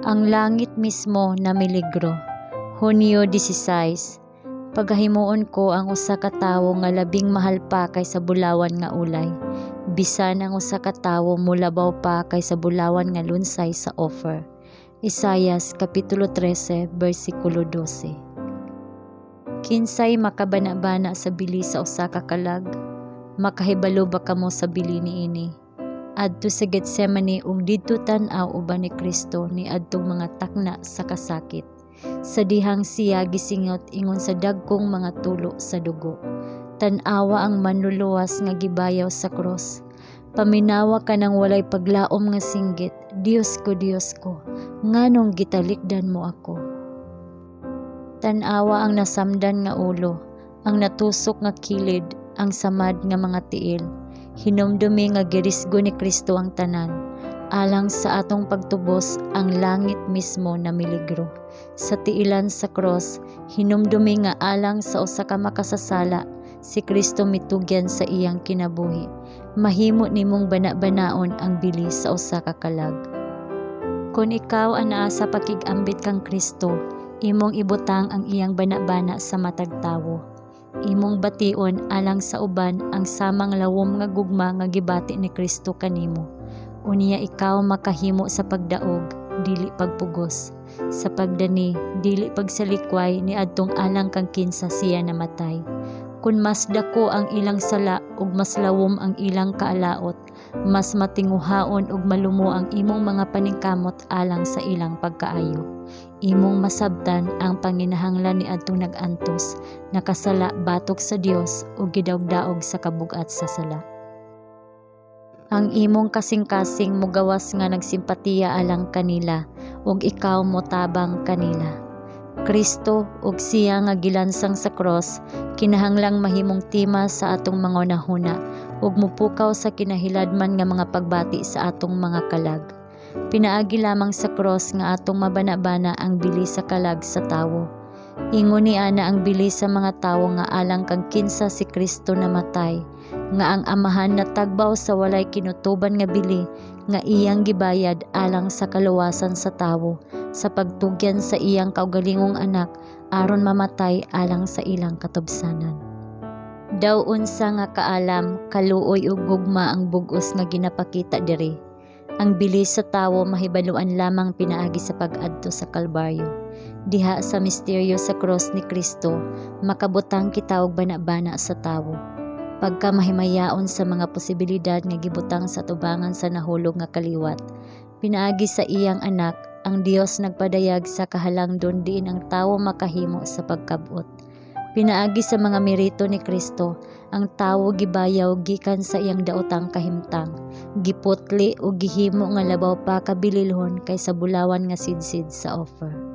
Ang langit mismo na miligro. Hunyo 16. Pagahimuon ko ang usa ka tawo nga labing mahal pa kaysa bulawan nga ulay. Bisan ang usa ka tawo mulabaw pa kaysa bulawan nga lunsay sa offer. Isaias kapitulo 13 bersikulo 12. Kinsay makabana-bana sa bili sa usa ka kalag? Makahibalo ba kamo sa bili niini? Adto sa Getsemani ug didto tan-aw uban ni Kristo ni adtong mga takna sa kasakit. Sa dihang siya gisingot ingon sa dagkong mga tulo sa dugo. Tan-awa ang manluluwas nga gibayaw sa krus. Paminawa ka nang walay paglaom nga singgit, Dios ko, nganong gitalikdan mo ako? Tan-awa ang nasamdan nga ulo, ang natusok nga kilid, ang samad nga mga tiil. Hinumdumi nga girisgo ni Kristo ang tanan. Alang sa atong pagtubos, ang langit mismo na miligro. Sa tiilan sa cross, hinumdumi nga alang sa usa ka makasasala, si Kristo mitugyan sa iyang kinabuhi. Mahimo nimong bana-banaon ang bili sa usa ka kalag. Kung ikaw anaa sa pakig-ambit kang Kristo, imong ibutang ang iyang bana-bana sa matag tawo. Imong bation alang sa uban ang samang lawom nga gugma nga gibati ni Kristo kanimo. Unya ikaw makahimo sa pagdaog, dili pagpugos. Sa pagdani, dili pagsalikway ni adtong alang kang kinsa siya namatay. Kun mas dako ang ilang sala ug mas lawom ang ilang kaalaot, mas matinguhaon ug malumo ang imong mga paningkamot alang sa ilang pagkaayo. Imong masabtan ang panginahanglan ni adtong nag-antos, nakasala batok sa Dios ug gidaog-daog sa kabug-at sa sala. Ang imong kasing-kasing mugawas nga nagsimpatiya alang kanila ug ikaw motabang kanila. Kristo ug siya nga gilansang sa cross kinahanglang mahimong tima sa atong mga unahuna ug mupukaw sa kinahiladman nga mga pagbati sa atong mga kalag. Pinaagi lamang sa cross nga atong mabana-bana ang bili sa kalag sa tawo. Ingon ni ana ang bili sa mga tawo nga alang kang kinsa si Kristo namatay, nga ang amahan natagbaw sa walay kinutuban nga bili nga iyang gibayad alang sa kaluwasan sa tawo, sa pagtugyan sa iyang kaugalingong anak aron mamatay alang sa ilang katubsanan. Daw unsa nga kaalam, kaluoy ug gugma ang bug-os nga ginapakita diri. Ang bili sa tawo mahibaluan lamang pinaagi sa pag-adto sa Kalbaryo. Diha sa misteryo sa cross ni Kristo, makabutang kita og bana-bana sa tawo. Pagka mahimayaon sa mga posibilidad nga gibutang sa tubangan sa nahulog nga kaliwat, pinaagi sa iyang anak, ang Dios nagpadayag sa kahalangdon diin ang tawo makahimo sa pagkabot. Pinaagi sa mga merito ni Kristo, ang tawo gibayaw gikan sa iyang daotang kahimtang, giputli o gihimo nga labaw pa kabililhon kaysa bulawan nga sidsid sa offer.